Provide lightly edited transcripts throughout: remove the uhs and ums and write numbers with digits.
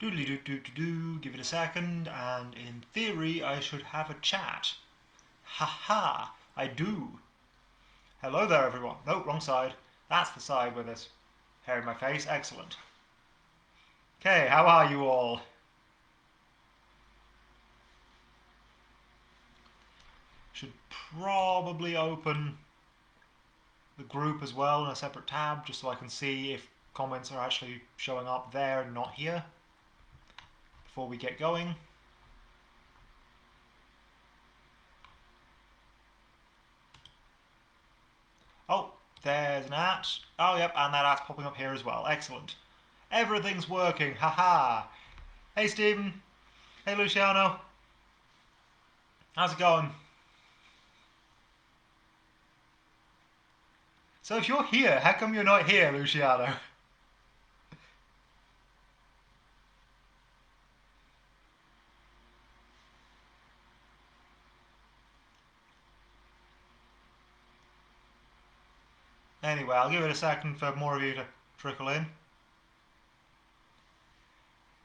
Doodly doo doo doo doo. Give it a second, and in theory, I should have a chat. Ha! I do. Hello there, everyone. No, wrong side. That's the side with this hair in my face. Excellent. Okay, how are you all? Should probably open the group as well in a separate tab, just so I can see if comments are actually showing up there and not here before we get going. Oh, there's an at. Oh, yep, and that at's popping up here as well. Excellent. Everything's working. Haha. Hey, Stephen. Hey, Luciano. How's it going? So if you're here, how come you're not here, Luciano? Anyway, I'll give it a second for more of you to trickle in.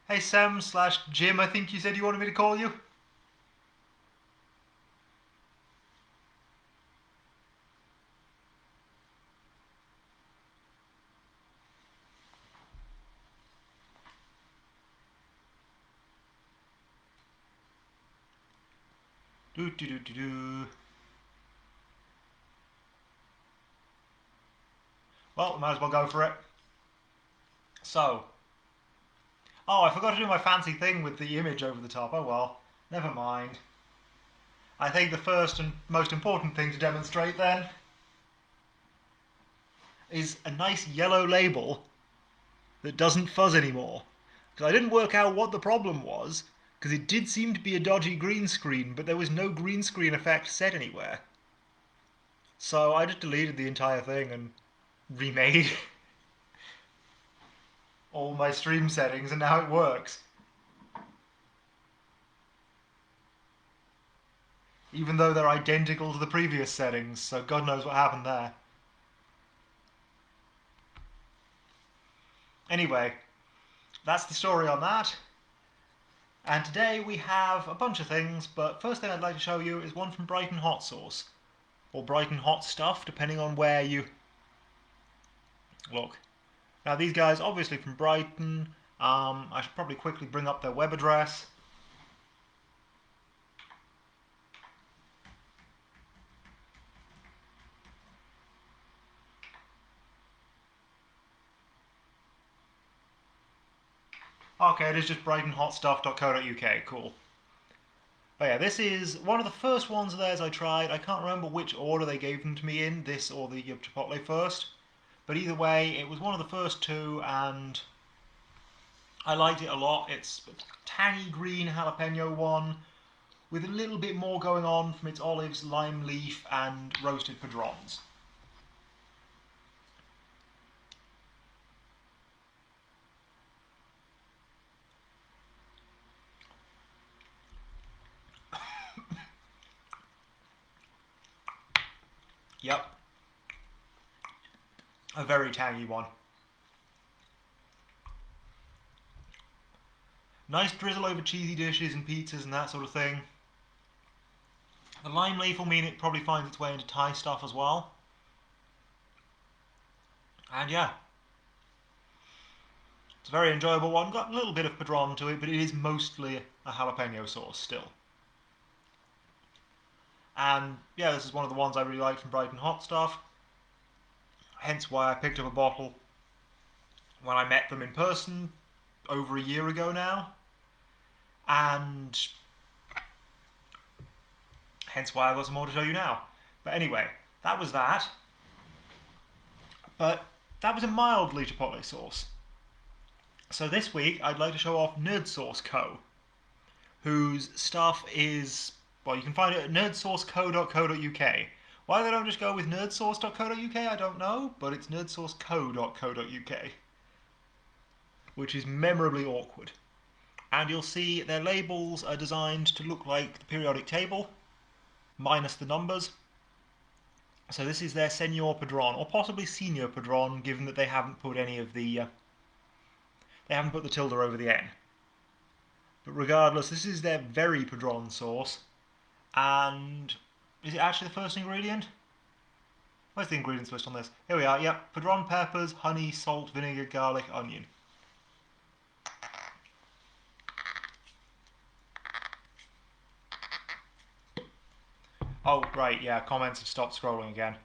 Hey, Sam/Jim, I think you said you wanted me to call you? Do do do do do. Well, might as well go for it. So, oh, I forgot to do my fancy thing with the image over the top. Oh well, never mind. I think the first and most important thing to demonstrate then is a nice yellow label that doesn't fuzz anymore. Because I didn't work out what the problem was, because it did seem to be a dodgy green screen, but there was no green screen effect set anywhere. So I just deleted the entire thing and remade all my stream settings, and now it works. Even though they're identical to the previous settings, so God knows what happened there. Anyway, that's the story on that. And today we have a bunch of things, but first thing I'd like to show you is one from Brighton Hot sauce. Or Brighton Hot stuff, depending on where you look. Now these guys, obviously from Brighton. I should probably quickly bring up their web address. Okay, it is just brightonhotstuff.co.uk, cool. But yeah, this is one of the first ones of theirs I tried. I can't remember which order they gave them to me in, this or the Chipotle first. But either way, it was one of the first two, and I liked it a lot. It's a tangy green jalapeno one, with a little bit more going on from its olives, lime leaf, and roasted padrons. Yep. A very tangy one. Nice drizzle over cheesy dishes and pizzas and that sort of thing. The lime leaf will mean it probably finds its way into Thai stuff as well. And yeah, it's a very enjoyable one. Got a little bit of padron to it, but it is mostly a jalapeno sauce still. And yeah, this is one of the ones I really like from Brighton Hot stuff. Hence why I picked up a bottle when I met them in person over a year ago now. And hence why I've got some more to show you now. But anyway, that was that. But that was a mildly chipotle sauce. So this week I'd like to show off Nerd Sauce Co., whose stuff is, well, you can find it at nerdsauceco.co.uk. Why they don't just go with nerdsauce.co.uk, I don't know, but it's nerdsauceco.co.uk, which is memorably awkward. And you'll see their labels are designed to look like the periodic table, minus the numbers. So this is their Senior Padron, or possibly Senior Padron, given that they haven't put any of the they haven't put the tilde over the N. But regardless, this is their very Padron sauce. And is it actually the first ingredient? Where's the ingredients list on this? Here we are, yep. Padron peppers, honey, salt, vinegar, garlic, onion. Oh, right, yeah, comments have stopped scrolling again.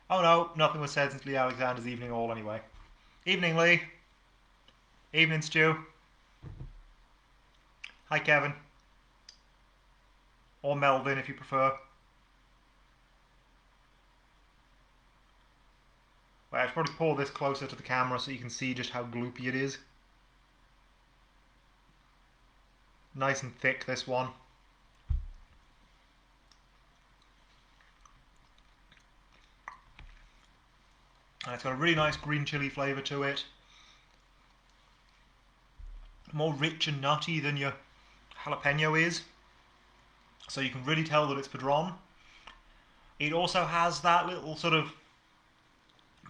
Oh no, nothing was said since Lee Alexander's evening all anyway. Evening, Lee. Evening, Stu. Hi, Kevin. Or Melvin, if you prefer. Wait, I should probably pull this closer to the camera so you can see just how gloopy it is. Nice and thick, this one. And it's got a really nice green chili flavour to it. More rich and nutty than your jalapeno is. So you can really tell that it's Padron. It also has that little sort of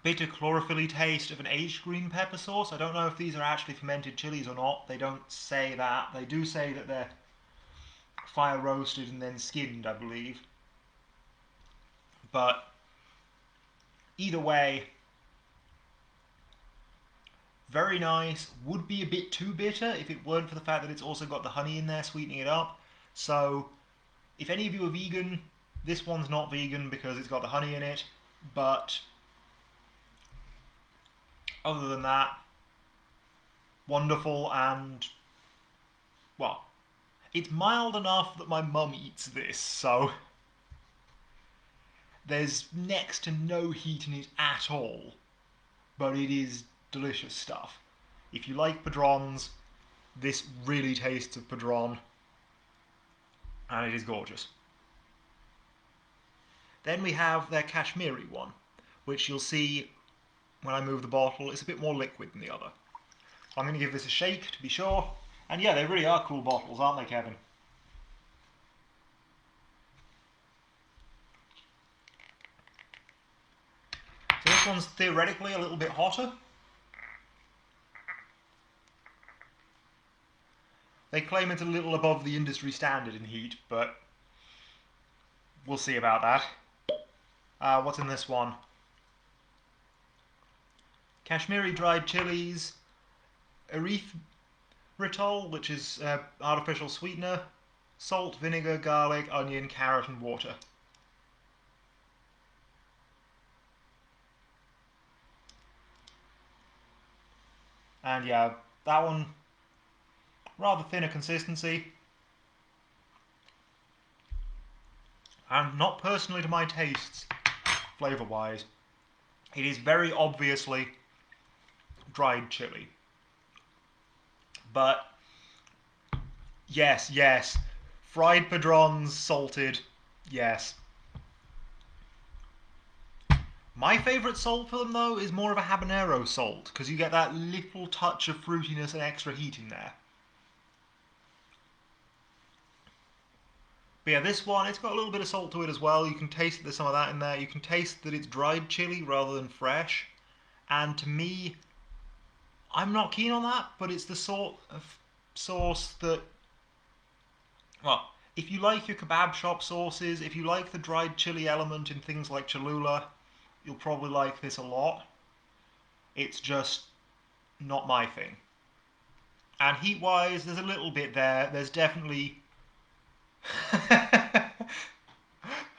bitter chlorophyll-y taste of an aged green pepper sauce. I don't know if these are actually fermented chilies or not. They don't say that. They do say that they're fire roasted and then skinned, I believe. But either way, very nice. Would be a bit too bitter if it weren't for the fact that it's also got the honey in there sweetening it up. So if any of you are vegan, this one's not vegan because it's got the honey in it. But other than that, wonderful. And well, it's mild enough that my mum eats this, so there's next to no heat in it at all, but it is delicious stuff. If you like Padrons, this really tastes of Padron, and it is gorgeous. Then we have their Kashmiri one, which you'll see when I move the bottle, it's a bit more liquid than the other. I'm going to give this a shake to be sure. And yeah, they really are cool bottles, aren't they, Kevin? So this one's theoretically a little bit hotter. They claim it's a little above the industry standard in heat, but we'll see about that. What's in this one? Kashmiri dried chilies, erythritol, which is artificial sweetener, salt, vinegar, garlic, onion, carrot, and water. And yeah, that one, rather thinner consistency. And not personally to my tastes, flavour-wise. It is very obviously dried chili. But yes, fried padrons, salted, yes. My favourite salt for them, though, is more of a habanero salt, because you get that little touch of fruitiness and extra heat in there. But yeah, this one, it's got a little bit of salt to it as well. You can taste that there's some of that in there. You can taste that it's dried chili rather than fresh. And to me, I'm not keen on that, but it's the sort of sauce that, well, if you like your kebab shop sauces, if you like the dried chili element in things like Cholula, you'll probably like this a lot. It's just not my thing. And heat-wise, there's a little bit there. There's definitely...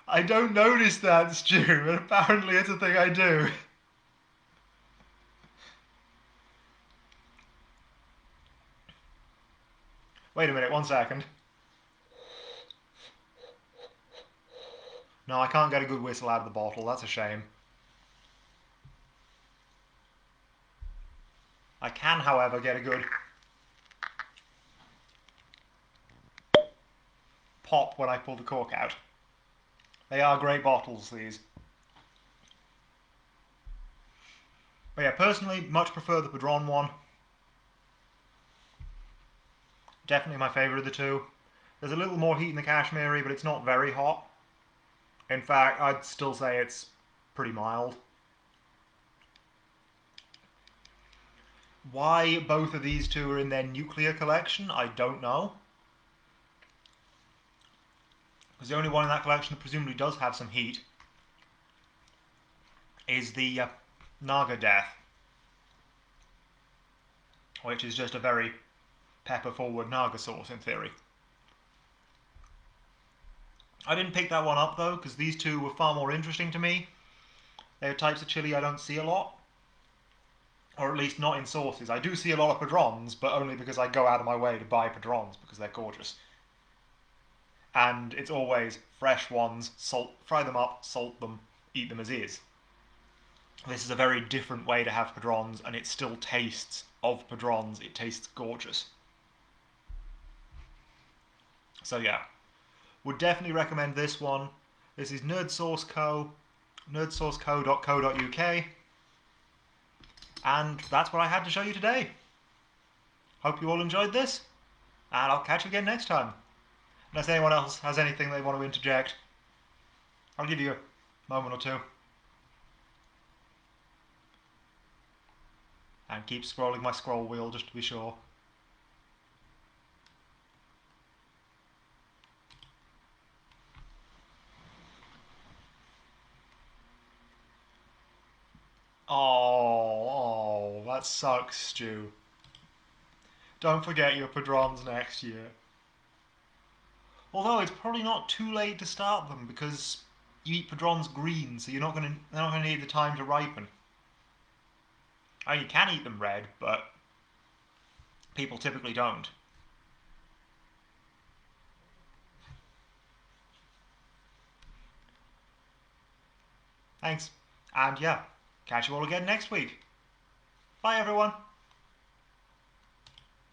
I don't notice that, Stu, but apparently it's a thing I do. Wait a minute, 1 second. No, I can't get a good whistle out of the bottle. That's a shame. I can, however, get a good pop when I pull the cork out. They are great bottles, these. But yeah, personally, much prefer the Padron one. Definitely my favourite of the two. There's a little more heat in the Kashmiri, but it's not very hot. In fact, I'd still say it's pretty mild. Why both of these two are in their nuclear collection, I don't know. Because the only one in that collection that presumably does have some heat is the Naga Death, which is just a very pepper-forward Naga sauce in theory. I didn't pick that one up though, because these two were far more interesting to me. They're types of chili I don't see a lot, or at least not in sauces. I do see a lot of padrons, but only because I go out of my way to buy padrons because they're gorgeous. And it's always fresh ones, fry them up, salt them, eat them as is. This is a very different way to have padrons, and it still tastes of padrons. It tastes gorgeous. So yeah, would definitely recommend this one. This is Nerd Sauce Co. nerdsauceco.co.uk. And that's what I had to show you today. Hope you all enjoyed this, and I'll catch you again next time. Unless anyone else has anything they want to interject, I'll give you a moment or two. And keep scrolling my scroll wheel just to be sure. Oh, that sucks, Stu. Don't forget your padrons next year. Although it's probably not too late to start them because you eat padrons green, so they're not going to need the time to ripen. I mean, you can eat them red, but people typically don't. Thanks. And yeah, catch you all again next week. Bye everyone.